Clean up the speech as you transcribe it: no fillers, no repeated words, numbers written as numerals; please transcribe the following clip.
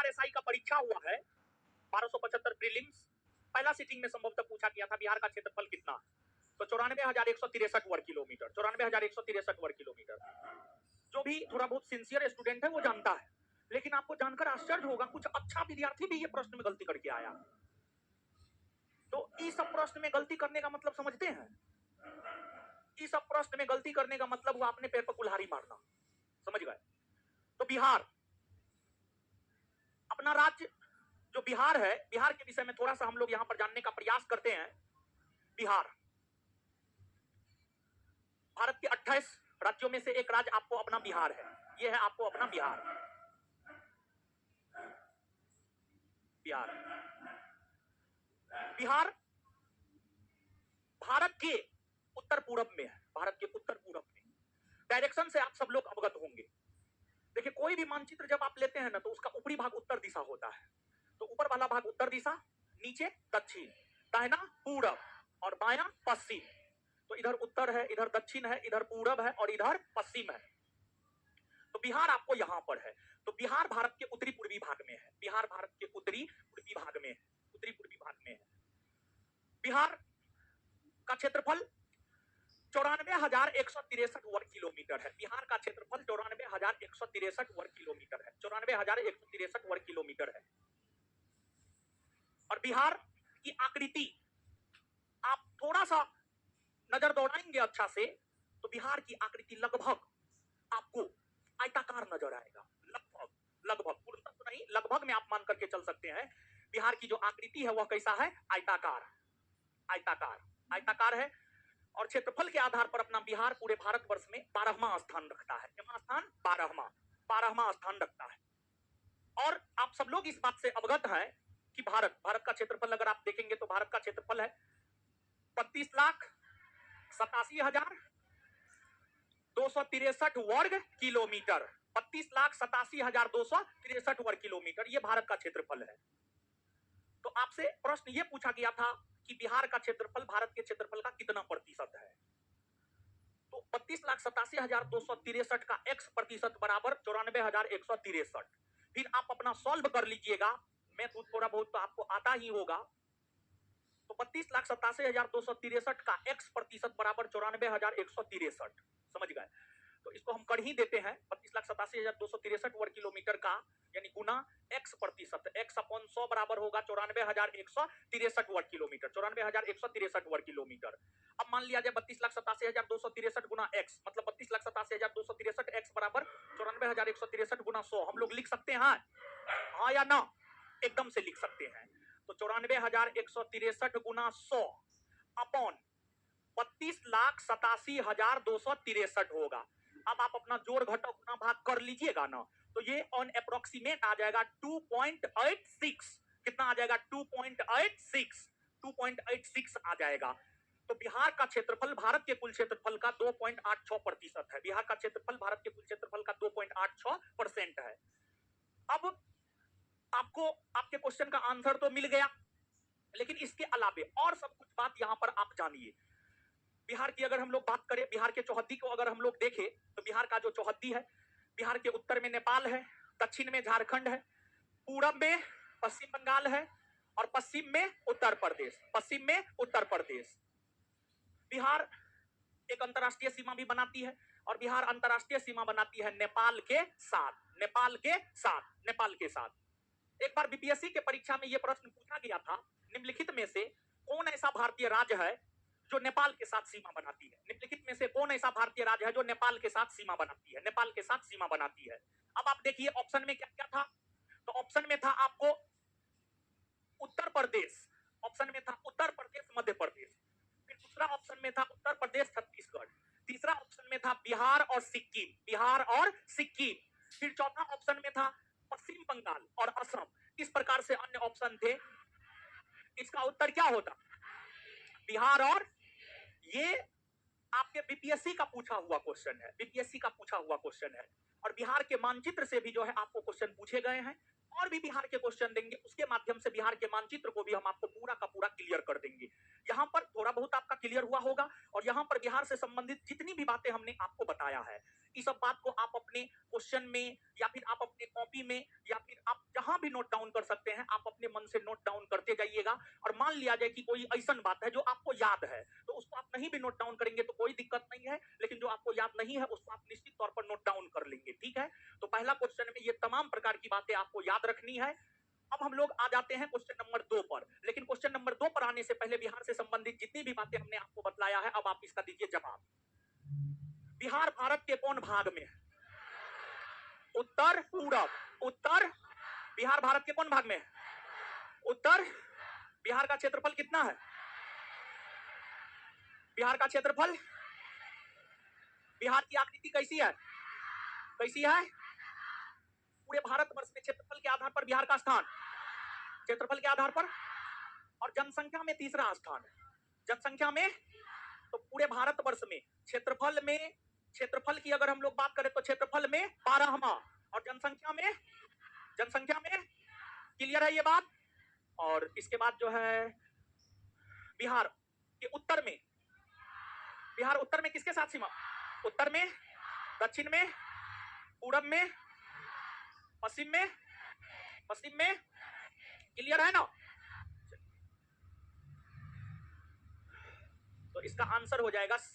Bihar SI का परीक्षा हुआ है 1275 प्रीलिम्स। पहला सीटिंग में संभवतः पूछा गया था बिहार का क्षेत्रफल कितना, तो 94,163 वर्ग किलोमीटर, 94,163 वर्ग किलोमीटर। जो भी थोड़ा बहुत सिंसियर स्टूडेंट है वो जानता है, लेकिन आपको जानकर आश्चर्य होगा कुछ अच्छा विद्यार्थी भी ये प्रश्न में गलती करके आया। तो इस प्रश्न में गलती करने का मतलब समझते हैं? इस प्रश्न में गलती करने का मतलब हुआ अपने पैर पर कुल्हाड़ी मारना, समझ गए? तो बिहार अपना राज्य जो बिहार है, बिहार के विषय में थोड़ा सा हम लोग यहां पर जानने का प्रयास करते हैं। बिहार भारत के 28 राज्यों में से एक राज्य आपको अपना बिहार है। यह है आपको अपना बिहार। बिहार बिहार भारत के उत्तर पूरब में है। भारत के उत्तर पूरब में डायरेक्शन से आप सब लोग अवगत होंगे। देखिए कोई भी मानचित्र जब आप लेते हैं ना तो उसका ऊपरी भाग उत्तर दिशा होता है, तो ऊपर वाला भाग उत्तर दिशा, नीचे दक्षिण, दाहिना पूरब और बायां पश्चिम। तो इधर उत्तर है, इधर दक्षिण है, इधर पूरब है और इधर पश्चिम है। तो बिहार आपको यहां पर है। तो बिहार भारत के उत्तरी पूर्वी भाग में है। बिहार भारत के उत्तरी पूर्वी भाग में है, उत्तरी पूर्वी भाग में है। बिहार का क्षेत्रफल 94,163 वर्ग किलोमीटर है। बिहार का क्षेत्रफल 94,163 वर्ग किलोमीटर है। 94,163 वर्ग किलोमीटर है। और बिहार की आकृति आप थोड़ा सा नजर दौड़ाएंगे अच्छा से तो बिहार की आकृति लगभग आपको आयताकार नजर आएगा। लगभग लगभग पूर्णतः तो नहीं, लगभग में आप मान करके चल सकते हैं। बिहार की जो आकृति है वह कैसा है? आयताकार, आयताकार, आयताकार है। और क्षेत्रफल के आधार पर अपना बिहार पूरे भारतवर्ष में 12वां स्थान रखता है। कितना स्थान? 12वां स्थान रखता है। और आप सब लोग इस बात से अवगत हैं कि भारत का क्षेत्रफल अगर आप देखेंगे तो भारत का क्षेत्रफल है 32,87,263 वर्ग किलोमीटर। 32,87,263 वर्ग किलोमीटर ये भारत का क्षेत्रफल है। तो आपसे प्रश्न ये पूछा गया था कि बिहार का क्षेत्रफल भारत के क्षेत्रफल का कितना प्रतिशत है? तो 32,87,263 का x प्रतिशत बराबर 94,163। फिर आप अपना सॉल्व कर लीजिएगा, मैं तो थोड़ा बहुत तो आपको आता ही होगा। तो 32,87,263 का x प्रतिशत बराबर 94,163, समझ गए? तो इसको हम कर ही देते हैं। 32,87,263 वर्ग किलोमीटर का यानी गुना x प्रतिशत, x अपॉन 100 बराबर होगा 94,163 वर्ग किलोमीटर। 94,163 वर्ग किलोमीटर। अब मान लिया जाए 32,87,263 गुना x, मतलब 32,87,263 x बराबर 94,163 गुना 100। हम लोग लिख सकते हैं हाँ या ना? एकदम से लिख सकते हैं। तो 94,163 गुना 100 अपॉन 32,87,263 होगा। अब आप अपना जोड़ घटाव गुना भाग कर लीजिएगा ना, तो ये ऑन अप्रोक्सीमेट आ जाएगा 2.86। कितना आ जाएगा? 2.86 आ जाएगा। तो बिहार का क्षेत्रफल भारत के कुल क्षेत्रफल का 2.86% है। बिहार का क्षेत्रफल भारत के कुल क्षेत्रफल का 2.86% है। अब आपको आपके क्वेश्चन का आंसर तो मिल गया, लेकिन इसके अलावे और सब कुछ बात यहां पर आप जानिए। बिहार की अगर हम लोग बात करें, बिहार के चौहद्दी को अगर हम लोग देखें तो बिहार का जो चौहद्दी है, बिहार के उत्तर में नेपाल है, दक्षिण में झारखंड है, पूरब में पश्चिम बंगाल है और पश्चिम में उत्तर प्रदेश, पश्चिम में उत्तर प्रदेश। बिहार एक अंतरराष्ट्रीय सीमा भी बनाती है और बिहार अंतरराष्ट्रीय सीमा बनाती है नेपाल के साथ, नेपाल के साथ, नेपाल के साथ। एक बार बीपीएससी के परीक्षा में यह प्रश्न पूछा गया था, निम्नलिखित में से कौन ऐसा भारतीय राज्य है जो नेपाल के साथ सीमा बनाती है? निम्नलिखित में से कौन ऐसा भारतीय राज्य है जो नेपाल के साथ सीमा बनाती है? नेपाल के साथ सीमा बनाती है। अब आप देखिए ऑप्शन में क्या क्या था। तो ऑप्शन में था आपको उत्तर प्रदेश, ऑप्शन में था उत्तर प्रदेश मध्य प्रदेश, फिर दूसरा ऑप्शन में था उत्तर प्रदेश छत्तीसगढ़, तीसरा ऑप्शन में था बिहार और सिक्किम, बिहार और सिक्किम, फिर चौथा ऑप्शन में था पश्चिम बंगाल और असम। इस प्रकार से अन्य ऑप्शन थे। इसका उत्तर क्या होता? बिहार और, ये आपके बीपीएससी का पूछा हुआ क्वेश्चन है, बीपीएससी का पूछा हुआ क्वेश्चन है। और बिहार के मानचित्र से भी जो है आपको क्वेश्चन पूछे गए हैं, और भी बिहार के क्वेश्चन देंगे, उसके माध्यम से बिहार के मानचित्र को भी हम आपको पूरा का पूरा क्लियर कर देंगे। यहाँ पर थोड़ा बहुत आपका क्लियर हुआ होगा और यहाँ पर बिहार से संबंधित जितनी भी बातें हमने आपको बताया है, इस सब बात को आप अपने क्वेश्चन में या फिर आप अपने कॉपी में या फिर आप जहां भी नोट डाउन कर सकते हैं, आप अपने मन से नोट डाउन करते जाइएगा। और मान लिया जाए कि कोई ऐसा बात है जो आपको याद है, तो उसको आप नहीं भी नोट डाउन करेंगे तो कोई दिक्कत नहीं है, लेकिन जो आपको याद नहीं है उसको आप निश्चित तौर पर नोट डाउन कर लेंगे। ठीक है, तो पहला क्वेश्चन में ये तमाम प्रकार की बातें आपको याद रखनी है। अब हम लोग आ जाते हैं क्वेश्चन नंबर 2 पर, लेकिन क्वेश्चन नंबर 2 पर आने से पहले बिहार से संबंधित जितनी भी बातें हमने आपको बतलाया है, अब आप इसका दीजिए जवाब। बिहार भारत के कौन भाग में है? उत्तर, पूरब, उत्तर। बिहार भारत के कौन भाग में है? उत्तर। बिहार का क्षेत्रफल कितना है? बिहार का क्षेत्रफल, बिहार की आकृति कैसी है? कैसी है? पूरे भारतवर्ष में क्षेत्रफल के आधार पर बिहार का स्थान, क्षेत्रफल के आधार पर, और जनसंख्या में तीसरा स्थान है। जनसंख्या में, तो पूरे भारतवर्ष में क्षेत्रफल की अगर हम लोग बात करें तो क्षेत्रफल में 12वां, और जनसंख्या में क्लियर है ये बात। और इसके बाद जो है बिहार के उत्तर में, बिहार उत्तर में किसके साथ सीमा? उत्तर में, दक्षिण में, पूरब में, पश्चिम में क्लियर है ना? तो इसका आंसर हो जाएगा सी।